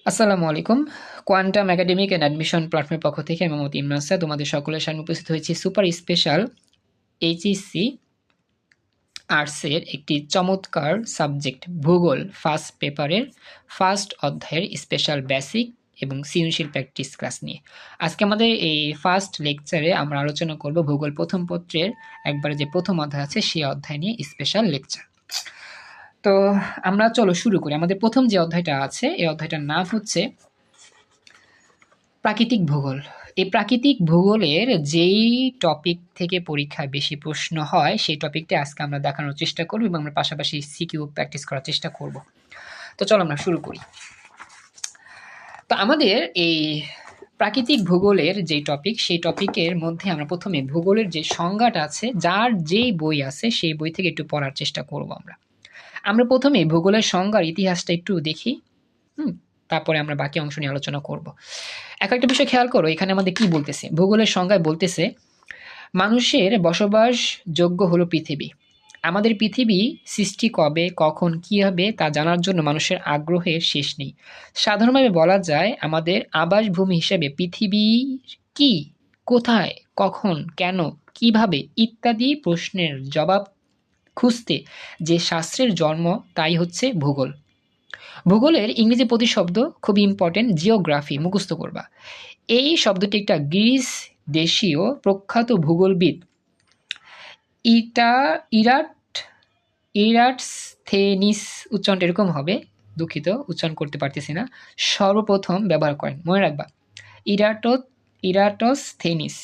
আসসালামু আলাইকুম। Quantum academic and admission প্ল্যাটফর্মের পক্ষ থেকে আমি মোহাম্মদ ইমরান স্যার তোমাদের সকলের সামনে উপস্থিত হয়েছি সুপার স্পেশাল এইচএসসি আর্টসের একটি চমৎকার সাবজেক্ট ভূগোল ফার্স্ট পেপারের ফার্স্ট অধ্যায়ের স্পেশাল বেসিক এবং সৃজনশীল প্র্যাকটিস ক্লাস নিয়ে। আজকে আমাদের এই ফার্স্ট লেকচারে আমরা আলোচনা করব ভূগোল প্রথম পত্রের একবারে যে প্রথম অধ্যায় আছে সেই অধ্যায় নিয়ে স্পেশাল লেকচার। তো আমরা চলো শুরু করি। আমাদের প্রথম যে অধ্যায়টা আছে এই অধ্যায়টার নাম হচ্ছে প্রাকৃতিক ভূগোল। এই প্রাকৃতিক ভূগোলের যেই টপিক থেকে পরীক্ষায় বেশি প্রশ্ন হয় সেই টপিকটা আজকে আমরা দেখানোর চেষ্টা করব এবং আমরা পাশাপাশি সিকিউ প্র্যাকটিস করার চেষ্টা করব। তো চলো আমরা শুরু করি। তো আমাদের এই প্রাকৃতিক ভূগোলের যে টপিক সেই টপিকের মধ্যে আমরা প্রথমে ভূগোলের যে সংজ্ঞাটা আছে যার যেই বই আছে সেই বই থেকে একটু পড়ার চেষ্টা করব। আমরা প্রথমে ভূগোলের সংজ্ঞার ইতিহাসটা একটু দেখি, তারপরে আমরা বাকি অংশ নিয়ে আলোচনা করব। একটা বিষয় খেয়াল করো, এখানে আমাদের কি বলতেছে, ভূগোলের সংজ্ঞায় বলতেছে মানুষের বসবাসযোগ্য হলো পৃথিবী। আমাদের পৃথিবী সৃষ্টি কবে, কখন, কী হবে তা জানার জন্য মানুষের আগ্রহের শেষ নেই। সাধারণভাবে বলা যায় আমাদের আবাসভূমি হিসেবে পৃথিবীর কি, কোথায়, কখন, কেন, কিভাবে ইত্যাদি প্রশ্নের জবাব খুঁজতে যে শাস্ত্রের জন্ম তাই হচ্ছে ভূগোল। ভূগোলের ইংরেজি প্রতিশব্দ খুবই ইম্পর্টেন্ট, জিওগ্রাফি মুখস্থ করবা। এই শব্দটি একটা গ্রিস দেশীয় প্রখ্যাত ভূগোলবিদ ইরাটস্থেনিস, উচ্চারণটা এরকম হবে, দুঃখিত উচ্চারণ করতে পারতেছি না, সর্বপ্রথম ব্যবহার করেন। মনে রাখবা ইরাটস্থেনিস।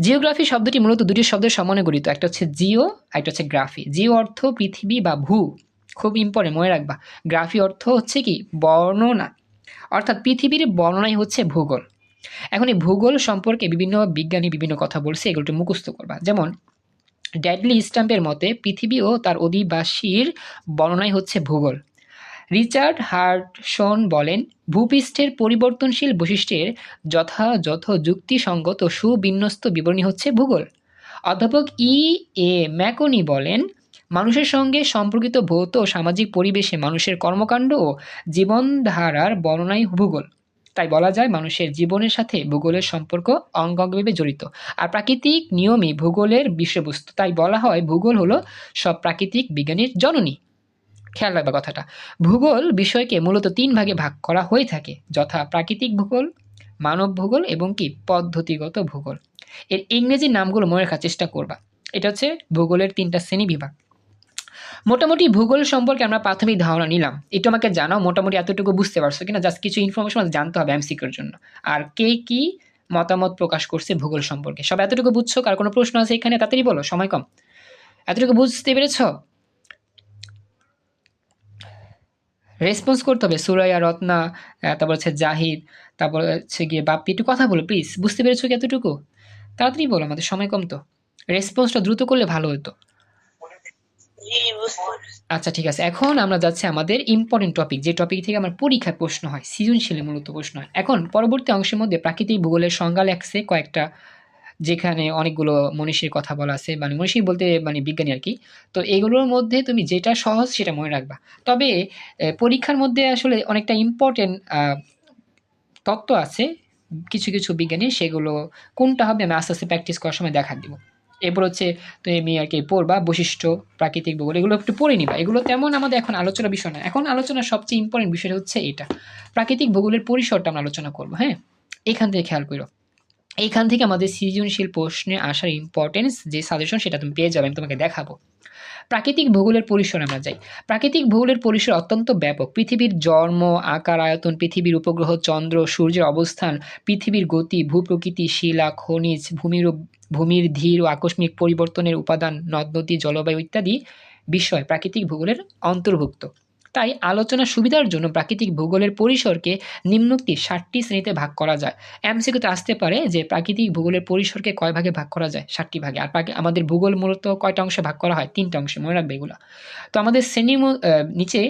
জিওগ্রাফি শব্দটি মূলত দুটি শব্দের সমন্বয়ে গঠিত, একটা হচ্ছে জিও, একটা হচ্ছে গ্রাফি। জিও অর্থ পৃথিবী বা ভূ, খুব ইম্পর্টেন্ট মনে রাখবা। গ্রাফি অর্থ হচ্ছে কি বর্ণনা, অর্থাৎ পৃথিবীর বর্ণনাই হচ্ছে ভূগোল। এখন এই ভূগোল সম্পর্কে বিভিন্ন বিজ্ঞানী বিভিন্ন কথা বলছে, এগুলো একটু মুখস্থ করবা। যেমন ড্যাডলি স্ট্যাম্পের মতে পৃথিবী ও তার অধিবাসীর বর্ণনাই হচ্ছে ভূগোল। রিচার্ড হার্টসন বলেন ভূপৃষ্ঠের পরিবর্তনশীল বৈশিষ্ট্যের যথাযথ যুক্তিসঙ্গত সুবিন্যস্ত বিবরণী হচ্ছে ভূগোল। অধ্যাপক এ ম্যাকনি বলেন মানুষের সঙ্গে সম্পর্কিত ভৌত ও সামাজিক পরিবেশে মানুষের কর্মকাণ্ড ও জীবনধারার বর্ণনাই ভূগোল। তাই বলা যায় মানুষের জীবনের সাথে ভূগোলের সম্পর্ক অঙ্গাঙ্গিভাবে জড়িত। আর প্রাকৃতিক নিয়মই ভূগোলের বিষয়বস্তু, তাই বলা হয় ভূগোল হলো সব প্রাকৃতিক বিজ্ঞানের জননী। খেয়াল রাখবা কথাটা। ভূগোল বিষয়কে মূলত 3 ভাগে ভাগ করা হয়ে থাকে, যথা প্রাকৃতিক ভূগোল, মানব ভূগোল এবং কি পদ্ধতিগত ভূগোল। এর ইংরেজি নামগুলো মনে রাখার চেষ্টা করবা। এটা হচ্ছে ভূগোলের 3টা শ্রেণী বিভাগ। মোটামুটি ভূগোল সম্পর্কে আমরা প্রাথমিক ধারণা নিলাম, একটু আমাকে জানাও মোটামুটি এতটুকু বুঝতে পারছো কিনা, জাস্ট কিছু ইনফরমেশন জানতে হবে এমসিকিউর জন্য। আর কে কি মতামত প্রকাশ করছে ভূগোল সম্পর্কে, সব এতটুকু বুঝছো? কার কোনো প্রশ্ন আছে এখানে? তাড়াতাড়ি বলো, সময় কম। এতটুকু বুঝতে পেরেছো? রেসপন্স করতে হবে। সুরাইয়া, রত্না, তারপর হচ্ছে জাহিদ, তারপর হচ্ছে গিয়ে বাপ্পি, একটু কথা বলো প্লিজ। বুঝতে পেরেছো কি এতটুকু? তাড়াতাড়ি বলো, আমাদের সময় কম তো। রেসপন্সটা দ্রুত করলে ভালো হতো। আচ্ছা ঠিক আছে, এখন আমরা যাচ্ছি আমাদের ইম্পর্টেন্ট টপিক, যে টপিক থেকে আমার পরীক্ষায় প্রশ্ন হয়, সৃজনশীলে মূলত প্রশ্ন হয়। এখন পরবর্তী অংশের মধ্যে প্রাকৃতিক ভূগোলের সংজ্ঞা লেখছে কয়েকটা, যেখানে অনেকগুলো মনীষীর কথা বলা আছে, মানে মনীষী বলতে মানে বিজ্ঞানী আর কি। তো এগুলোর মধ্যে তুমি যেটা সহজ সেটা মনে রাখবা। তবে পরীক্ষার মধ্যে আসলে অনেকটা ইম্পর্টেন্ট তত্ত্ব আছে কিছু কিছু বিজ্ঞানীর, সেগুলো কোনটা হবে আমি আস্তে আস্তে প্র্যাকটিস করার সময় দেখা দিব। এরপর হচ্ছে তুমি আর কি পড়বা বৈশিষ্ট্য, প্রাকৃতিক ভূগোল, এগুলো একটু পড়ে নিবা। এগুলো তেমন আমাদের এখন আলোচনার বিষয় না, এখন আলোচনার সবচেয়ে ইম্পর্টেন্ট বিষয় হচ্ছে এটা, প্রাকৃতিক ভূগোলের পরিসরটা আমরা আলোচনা করবো। হ্যাঁ, এখান থেকে খেয়াল করো, এইখান থেকে আমাদের সৃজনশীল প্রশ্নে আসার ইম্পর্টেন্স যে সাজেশন সেটা তুমি পেয়ে যাবে, আমি তোমাকে দেখাবো। প্রাকৃতিক ভূগোলের পরিসর আমরা যাই। প্রাকৃতিক ভূগোলের পরিসর অত্যন্ত ব্যাপক। পৃথিবীর জন্ম, আকার, আয়তন, পৃথিবীর উপগ্রহ, চন্দ্র, সূর্যের অবস্থান, পৃথিবীর গতি, ভূপ্রকৃতি, শিলা, খনিজ, ভূমির ধীর ও আকস্মিক পরিবর্তনের উপাদান, নদ-নদী, জলবায়ু ইত্যাদি বিষয় প্রাকৃতিক ভূগোলের অন্তর্ভুক্ত। তাই আলোচনার সুবিধার জন্য প্রাকৃতিক ভূগোলের পরিসরকে নিম্নোক্ত 7টি শ্রেণীতে ভাগ করা যায়। এমসিকিউতে আসতে পারে যে প্রাকৃতিক ভূগোলের পরিসরকে কয় ভাগে ভাগ করা যায়? 7টি ভাগে। আর আমাদের ভূগোল মূলত কয়টা অংশে ভাগ করা হয়? 3টা অংশে, মনে রাখবে এগুলো। তো আমাদের শ্রেণী নিচে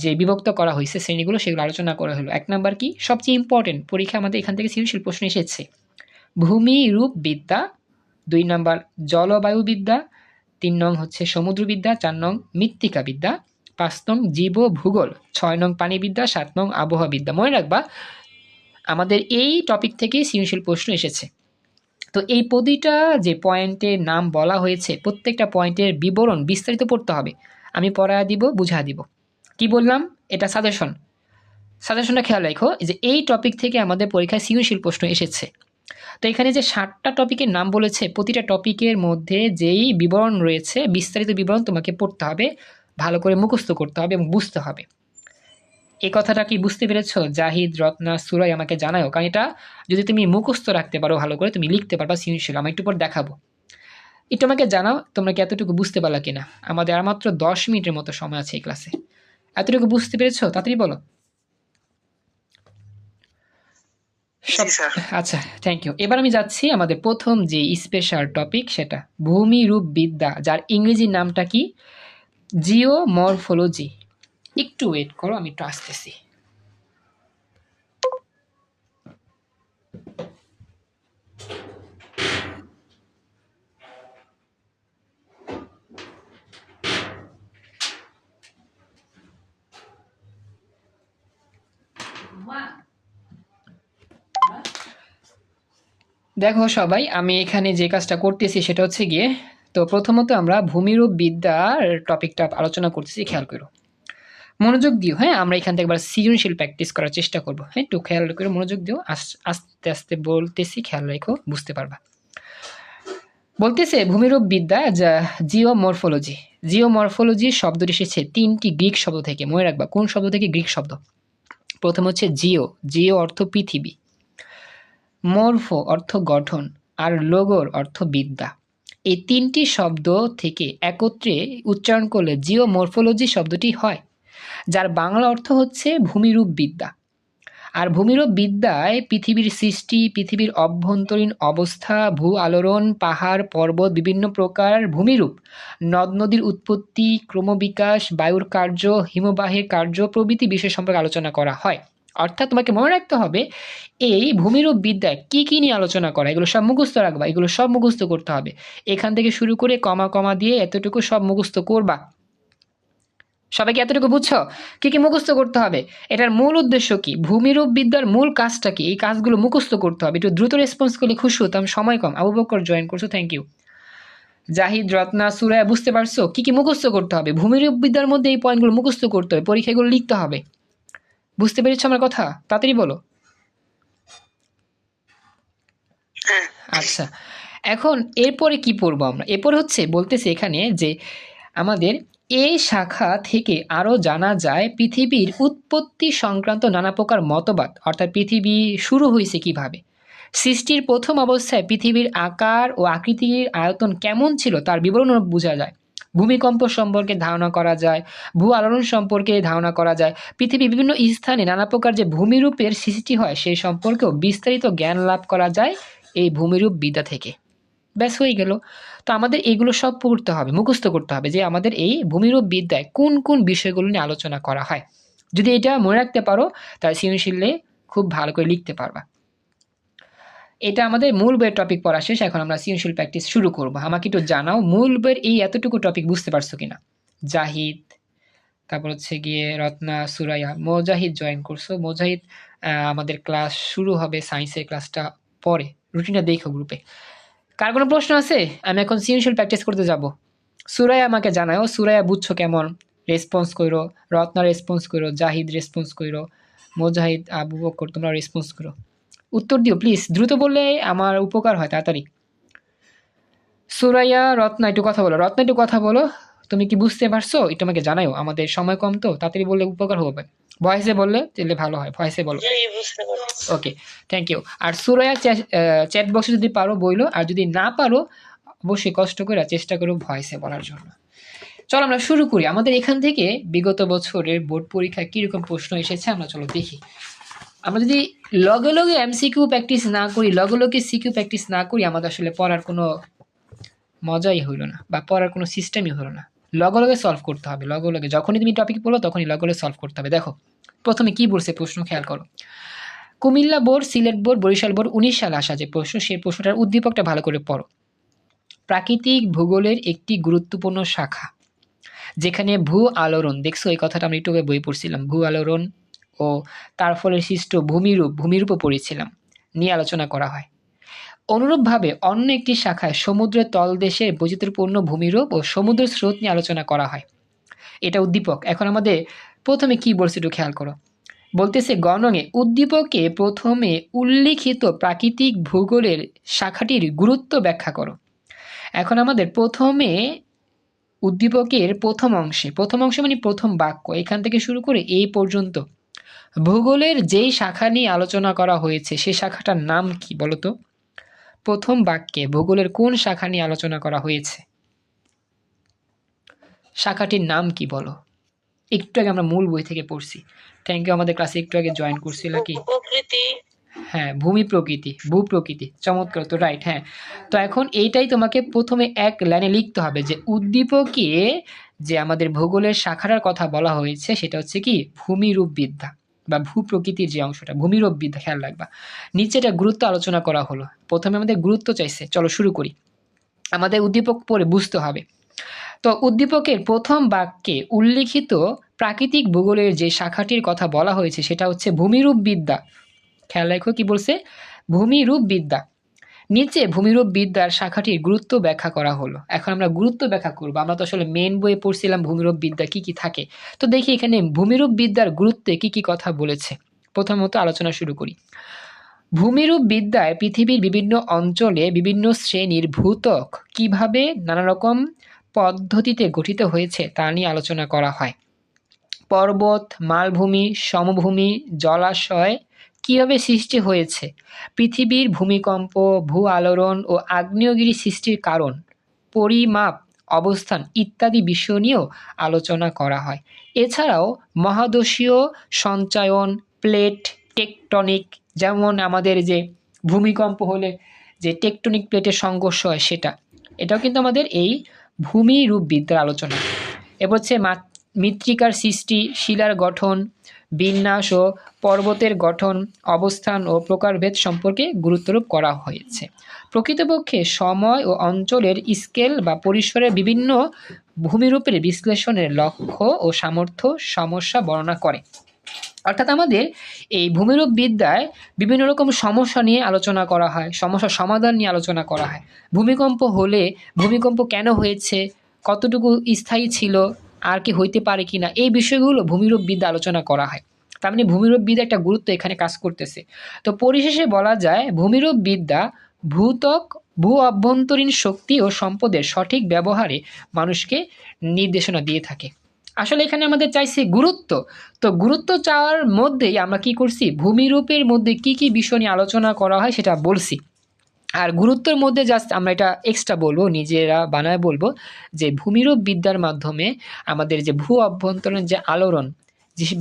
যে বিভক্ত করা হয়েছে শ্রেণীগুলো, সেগুলো আলোচনা করা হলো। 1 নাম্বার কি সবচেয়ে ইম্পর্টেন্ট, পরীক্ষা আমাদের এখান থেকে সৃজনশীল প্রশ্ন এসেছে, ভূমিরূপবিদ্যা। 2 নাম্বার জলবায়ুবিদ্যা। 3 নং হচ্ছে সমুদ্রবিদ্যা। 4 নং মৃত্তিকাবিদ্যা। 5 নং জীব ভূগোল, 6 নং প্রাণীবিদ্যা, 7 নং আবহাওয়াবিদ্যা। মনে রাখবা আমাদের এই টপিক থেকেই সৃজনশীল প্রশ্ন এসেছে। তো এই প্রতিটা যে পয়েন্টের নাম বলা হয়েছে প্রত্যেকটা পয়েন্টের বিবরণ বিস্তারিত পড়তে হবে। আমি পড়ায় দিব, বুঝা দিব। কি বললাম? এটা সাজেশনটা খেয়াল রাখো যে এই টপিক থেকে আমাদের পরীক্ষায় সৃজনশীল প্রশ্ন এসেছে। তো এখানে যে 7টা টপিকের নাম বলেছে প্রতিটা টপিকের মধ্যে যেই বিবরণ রয়েছে বিস্তারিত বিবরণ তোমাকে পড়তে হবে, ভালো করে মুখস্থ করতে হবে এবং বুঝতে হবে। এই কথাটা কি বুঝতে পেরেছো? জাহিদ, রত্না, সুরাই আমাকে জানাও, কারণ এটা যদি তুমি মুখস্থ রাখতে পারো ভালো করে তুমি লিখতে পারবা সৃজনশীল। আমি একটু পর দেখাবো। একটু আমাকে জানাও তোমরা কি এতটুকু বুঝতে পারলা কিনা। আমাদের আর মাত্র 10 মিনিটের মতো সময় আছে এই ক্লাসে। এতটুকু বুঝতে পেরেছো? তাড়াতাড়ি বলো। আচ্ছা, থ্যাংক ইউ। এবার আমি যাচ্ছি আমাদের প্রথম যে স্পেশাল টপিক সেটা ভূমিরূপবিদ্যা, যার ইংরেজি নামটা কি? জিওমরফোলজি। একটু ওয়েট করো, আমি একটু আসতেছি। দেখো সবাই, আমি এখানে যে কাজটা করতেছি সেটা হচ্ছে গিয়ে, তো প্রথমত আমরা ভূমিরূপবিদ্যার টপিকটা আলোচনা করতেছি, খেয়াল করো, মনোযোগ দিও। হ্যাঁ, আমরা এখান থেকে একবার সৃজনশীল প্র্যাকটিস করার চেষ্টা করব। হ্যাঁ, একটু খেয়াল করে মনোযোগ দিও। আস্তে আস্তে বলতেছি, খেয়াল রেখো, বুঝতে পারবা। বলতেছে ভূমিরূপবিদ্যা যা জিওমরফোলজি। জিওমরফোলজি শব্দটি এসেছে 3টি গ্রিক শব্দ থেকে। মনে রাখবা কোন শব্দ থেকে? গ্রিক শব্দ। প্রথম হচ্ছে জিও অর্থ পৃথিবী, মরফো অর্থ গঠন, আর লোগোর অর্থ বিদ্যা। এই 3টি শব্দ থেকে একত্রে উচ্চারণ করলে জিওমরফোলজি শব্দটি হয়, যার বাংলা অর্থ হচ্ছে ভূমিরূপবিদ্যা। আর ভূমিরূপবিদ্যায় পৃথিবীর সৃষ্টি, পৃথিবীর অভ্যন্তরীণ অবস্থা, ভূ আলোড়ন, পাহাড় পর্বত, বিভিন্ন প্রকার ভূমিরূপ, নদ নদীর উৎপত্তি, ক্রমবিকাশ, বায়ুর কার্য, হিমবাহের কার্য প্রভৃতি বিষয় সম্পর্কে আলোচনা করা হয়। অর্থাৎ তোমাকে মনে রাখতে হবে এই ভূমিরূপবিদ্যায় কি কি নিয়ে আলোচনা করা, এগুলো সব মুখস্থ রাখবা, এগুলো সব মুখস্থ করতে হবে। এখান থেকে শুরু করে কমা কমা দিয়ে এতটুকু সব মুখস্থ করবা। সবাইকে এতটুকু বুঝছো? কি কি মুখস্থ করতে হবে? এটার মূল উদ্দেশ্য কি? ভূমিরূপবিদ্যার মূল কাজটা কি? এই কাজগুলো মুখস্থ করতে হবে। একটু দ্রুত রেসপন্স করলে খুশি হতাম, সময় কম। আবু বকর জয়েন করছো, থ্যাংক ইউ। জাহিদ, রত্না, সুরায়া, বুঝতে পারছো কি কি মুখস্থ করতে হবে? ভূমিরূপবিদ্যার মধ্যে এই পয়েন্টগুলো মুখস্থ করতে হবে, পরীক্ষাগুলো লিখতে হবে। বুঝতে পেরেছো আমার কথা? তাড়াতাড়ি বলো। আচ্ছা, এখন এরপরে কি পড়বো আমরা? এরপর হচ্ছে বলতেছে এখানে যে আমাদের এই শাখা থেকে আরও জানা যায় পৃথিবীর উৎপত্তি সংক্রান্ত নানা প্রকার মতবাদ, অর্থাৎ পৃথিবী শুরু হয়েছে কিভাবে, সৃষ্টির প্রথম অবস্থায় পৃথিবীর আকার ও আকৃতির আয়তন কেমন ছিল তার বিবরণ বোঝা যায়, ভূমিকম্প সম্পর্কে ধারণা করা যায়, ভূ আলোড়ন সম্পর্কে ধারণা করা যায়, পৃথিবীর বিভিন্ন স্থানে নানা প্রকার যে ভূমিরূপের সৃষ্টি হয় সেই সম্পর্কেও বিস্তারিত জ্ঞান লাভ করা যায় এই ভূমিরূপ বিদ্যা থেকে। ব্যাস হয়ে গেল। তো আমাদের এগুলো সব পড়তে হবে, মুখস্থ করতে হবে যে আমাদের এই ভূমিরূপ বিদ্যায় কোন কোন বিষয়গুলো নিয়ে আলোচনা করা হয়। যদি এটা মনে রাখতে পারো তাহলে সৃজনশীলে খুব ভালো করে লিখতে পারবা। এটা আমাদের মূল বইয়ের টপিক পড়া শেষ। এখন আমরা সৃজনশীল প্র্যাকটিস শুরু করব। আমাকে একটু জানাও মূল বইয়ের এই এতটুকু টপিক বুঝতে পারছো কিনা। জাহিদ, তারপর হচ্ছে গিয়ে রত্না, সুরাইয়া, মোজাহিদ জয়েন করছো। মোজাহিদ, আমাদের ক্লাস শুরু হবে সায়েন্সের ক্লাসটা পরে, রুটিনটা দেখো গ্রুপে। কার কোনো প্রশ্ন আছে? আমি এখন সৃজনশীল প্র্যাকটিস করতে যাব। সুরাইয়া আমাকে জানাও, সুরাইয়া বুঝছো কেমন? রেসপন্স করো। রত্না রেসপন্স করো, জাহিদ রেসপন্স করো, মোজাহিদ, আবু বকর তোমরা রেসপন্স করো। উত্তর দিও প্লিজ, দ্রুত বললে আমার উপকার হয়, তাড়াতাড়ি। সুরাইয়া, রত্না একটু কথা বলো। রত্না একটু কথা বলো, তুমি কি বুঝতে পারছো? একটু আমাকে জানাও, আমাদের সময় কম তো, তাড়াতাড়ি বললে উপকার হবে। ভয়েসে বললে তাহলে ভালো হয়, ভয়েসে বলো। Okay, thank you. আর সুরাইয়া চ্যাট বক্সে যদি পারো বইলো, আর যদি না পারো অবশ্যই কষ্ট করে চেষ্টা করো ভয়েসে বলার জন্য। চলো আমরা শুরু করি। আমাদের এখান থেকে বিগত বছরের বোর্ড পরীক্ষায় কিরকম প্রশ্ন এসেছে আমরা চলো দেখি। আমরা যদি লগে লগে এমসিকিউ প্র্যাকটিস না করি, লগে লগে সিকিউ প্র্যাকটিস না করি, আমাদের আসলে পড়ার কোনো মজাই হইলো না, বা পড়ার কোনো সিস্টেমই হলো না। লগে লগে সলভ করতে হবে, লগে লগে যখনই তুমি টপিক পড়ো তখনই লগে লগে সলভ করতে হবে। দেখো প্রথমে কি বলছে প্রশ্ন, খেয়াল করো। Cumilla board, Sylhet board, Barishal board 19 সালে আসা যে প্রশ্ন, সেই প্রশ্নটার উদ্দীপকটা ভালো করে পড়ো। প্রাকৃতিক ভূগোলের একটি গুরুত্বপূর্ণ শাখা। যেখানে ভূ আলোড়ন, দেখছো এই কথাটা আমরা একটু আগে বই পড়ছিলাম, ভূ আলোড়ন ও তার ফলে সৃষ্ট ভূমিরূপও পড়েছিলাম, নিয়ে আলোচনা করা হয়। অনুরূপভাবে অন্য একটি শাখায় সমুদ্রের তলদেশের বৈচিত্র্যপূর্ণ ভূমিরূপ ও সমুদ্র স্রোত নিয়ে আলোচনা করা হয়। এটা উদ্দীপক। এখন আমাদের প্রথমে কি বলছে একটু খেয়াল করো। বলতেছে গণঙে উদ্দীপকে প্রথমে উল্লিখিত প্রাকৃতিক ভূগোলের শাখাটির গুরুত্ব ব্যাখ্যা করো। এখন আমাদের প্রথমে উদ্দীপকের প্রথম অংশে মানে প্রথম বাক্য, এখান থেকে শুরু করে এই পর্যন্ত ভূগোলের যেই শাখা নিয়ে আলোচনা করা হয়েছে সেই শাখাটার নাম কি বলতো? প্রথম বাক্যে ভূগোলের কোন শাখা নিয়ে আলোচনা করা হয়েছে, শাখাটির নাম কি বলো? একটু আগে আমরা মূল বই থেকে পড়ছি। থ্যাংক ইউ, আমাদের ক্লাসে একটু আগে জয়েন করছিল কি? হ্যাঁ, ভূমি প্রকৃতি, ভূপ্রকৃতি, চমৎকার, তো রাইট। হ্যাঁ, তো এখন এইটাই তোমাকে প্রথমে এক লাইনে লিখতে হবে যে উদ্দীপকে যে আমাদের ভূগোলের শাখার কথা বলা হয়েছে সেটা হচ্ছে কি ভূমিরূপবিদ্যা বা ভূপ্রকৃতির যে অংশটা, ভূমিরূপবিদ্যা, খেয়াল রাখবা। নিচে এটা গুরুত্ব আলোচনা করা হলো। প্রথমে আমাদের গুরুত্ব চাইছে, চলো শুরু করি। আমাদের উদ্দীপক পড়ে বুঝতে হবে। তো উদ্দীপকের প্রথম বাক্যে উল্লিখিত প্রাকৃতিক ভূগোলের যে শাখাটির কথা বলা হয়েছে সেটা হচ্ছে ভূমিরূপবিদ্যা। খেয়াল রাখো কি বলছে, ভূমিরূপবিদ্যা। নিচে ভূমিরূপবিদ্যার শাখাটির গুরুত্ব ব্যাখ্যা করা হলো। এখন আমরা গুরুত্ব ব্যাখ্যা করবো। আমরা তো আসলে মেন বইয়ে পড়ছিলাম ভূমিরূপবিদ্যা কি কি থাকে, তো দেখি এখানে ভূমিরূপবিদ্যার গুরুত্বে কি কি কথা বলেছে। প্রথমত আলোচনা শুরু করি। ভূমিরূপবিদ্যায় পৃথিবীর বিভিন্ন অঞ্চলে বিভিন্ন শ্রেণীর ভূত্বক কিভাবে নানা রকম পদ্ধতিতে গঠিত হয়েছে তা নিয়ে আলোচনা করা হয়। পর্বত, মালভূমি, সমভূমি, জলাশয় কিভাবে সৃষ্টি হয়েছে, পৃথিবীর ভূমিকম্প, ভূ আলোড়ন ও আগ্নেয়গিরি সৃষ্টির কারণ, পরিমাপ, অবস্থান ইত্যাদি বিষয় নিয়েও আলোচনা করা হয়। এছাড়াও মহাদেশীয় সঞ্চায়ন, প্লেট টেকটনিক, যেমন আমাদের যে ভূমিকম্প হলে যে টেকটনিক প্লেটের সংঘর্ষ হয় সেটা, এটাও কিন্তু আমাদের এই ভূমিরূপবিদ্যার আলোচনা। এবার হচ্ছে মৃত্তিকার সৃষ্টি, শিলার গঠন, বিন্যাস ও পর্বতের গঠন, অবস্থান ও প্রকারভেদ সম্পর্কে গুরুত্বারোপ করা হয়েছে। প্রকৃতপক্ষে সময় ও অঞ্চলের স্কেল বা পরিসরের বিভিন্ন ভূমিরূপের বিশ্লেষণের লক্ষ্য ও সামর্থ্য সমস্যা বর্ণনা করে। অর্থাৎ আমাদের এই ভূমিরূপবিদ্যায় বিভিন্ন রকম সমস্যা নিয়ে আলোচনা করা হয়, সমস্যার সমাধান নিয়ে আলোচনা করা হয়। ভূমিকম্প হলে ভূমিকম্প কেন হয়েছে, কতটুকু স্থায়ী ছিল, আর কি হইতে পারে কিনা, এই বিষয়গুলো ভূমিরূপবিদ্যা আলোচনা করা হয়। তার মানে ভূমিরূপবিদ্যা একটা গুরুত্ব এখানে কাজ করতেছে। তো পরিশেষে বলা যায় ভূমিরূপবিদ্যা ভূত্বক, ভূ অভ্যন্তরীণ শক্তি ও সম্পদের সঠিক ব্যবহারে মানুষকে নির্দেশনা দিয়ে থাকে। আসলে এখানে আমাদের চাইছে গুরুত্ব। তো গুরুত্ব চাওয়ার মধ্যেই আমরা কি করছি, ভূমিরূপের মধ্যে কি কি বিষয় নিয়ে আলোচনা করা হয় সেটা বলছি। আর গুরুত্বের মধ্যে জাস্ট আমরা এটা এক্সট্রা বলবো, নিজেরা বানায় বলবো যে ভূমিরূপ বিদ্যার মাধ্যমে আমাদের যে ভূ অভ্যন্তরীণ যে আলোড়ন,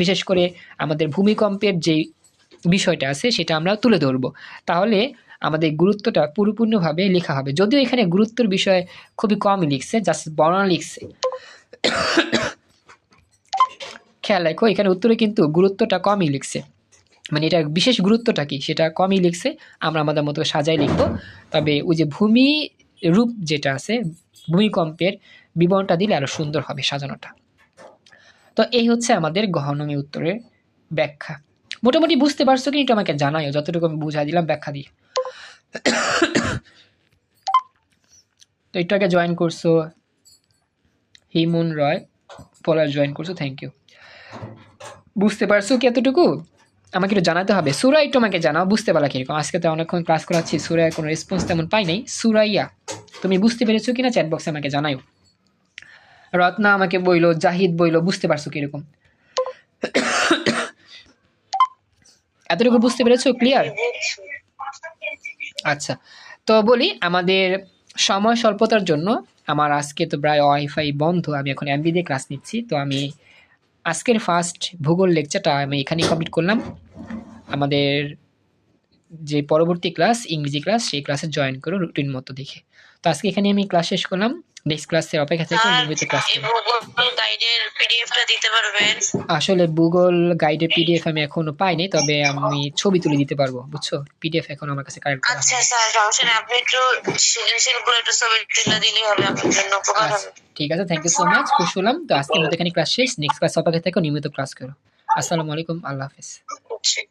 বিশেষ করে আমাদের ভূমিকম্পের যে বিষয়টা আছে সেটা আমরা তুলে ধরবো। তাহলে আমাদের গুরুত্বটা পরিপূর্ণভাবে লেখা হবে। যদিও এখানে গুরুত্বের বিষয় খুবই কমই লিখছে, জাস্ট বর্ণনা লিখছে। খেয়াল রাখো এখানে উত্তরে কিন্তু গুরুত্বটা কমই লিখছে, মানে এটা বিশেষ গুরুত্বটা কি সেটা কমই লিখছে, আমরা আমাদের মতো সাজাই লিখবো। তবে ওই যে ভূমি রূপ যেটা আছে, ভূমিকম্পের বিবরণটা দিলে আরো সুন্দর হবে সাজানোটা। তো এই হচ্ছে আমাদের গহনমী উত্তরের ব্যাখ্যা। মোটামুটি বুঝতে পারছো কি এটা আমাকে জানাইও, যতটুকু আমি বুঝাই দিলাম ব্যাখ্যা দিয়ে। তো একটু আগে জয়েন করছো হিমন রয়, পলার জয়েন করছো, থ্যাংক ইউ। বুঝতে পারছো কি এতটুকু? আমাকে একটু জানাতে হবে। সুরা একটু আমাকে জানাও বুঝতে পারলা কিরকম। আজকে তো অনেকক্ষণ ক্লাস করাচ্ছি, সুরায় কোনো রেসপন্স তেমন পাই নাই। সুরাইয়া তুমি বুঝতে পেরেছো কিনা চ্যাট বক্সে আমাকে জানাও। রত্না আমাকে বইলো, জাহিদ বইলো বুঝতে পারছো কিরকম। এতটুকু বুঝতে পেরেছো? ক্লিয়ার? আচ্ছা, তো বলি আমাদের সময় স্বল্পতার জন্য আমার আজকে তো প্রায় ওয়াইফাই বন্ধ, আমি এখন এমবি দিয়ে ক্লাস নিচ্ছি। তো আমি আজকের ফার্স্ট ভূগোল লেকচারটা আমি এখানেই কমপ্লিট করলাম। আমাদের যে পরবর্তী ক্লাস ইংরেজি ক্লাস, সেই ক্লাসে জয়েন করো রুটিন মতো দেখে। তো আজকে এখানে আমি ক্লাস শেষ করলাম। নেক্সট ক্লাসের অপেক্ষা থেকো, স্যার নিয়মিত ক্লাস এই করো। ভূগোল গাইডের পিডিএফটা দিতে পারবেন? আসলে ভূগোল গাইডের পিডিএফ আমি এখনো পাইনি, তবে আমি ছবি তুলে দিতে পারবো, বুঝছো? পিডিএফ এখন আমার কাছে কালেক্ট করা আচ্ছা হয়নি। স্যার, সমস্যা নেই, আপনি একটু সৃজনশীল গুলো একটু ছবি তুলে দিলেই হবে, আপনার জন্য উপকার আচ্ছা, হবে। ঠিক আছে, থ্যাংক ইউ সো মাচ, খুশি হলাম। তো আজকের মতো এখানে ক্লাস শেষ, নেক্সট ক্লাস অপেক্ষা থেকো, নিয়মিত ক্লাস করো। আসসালামু আলাইকুম, আল্লাহ হাফেজ। বুঝছি।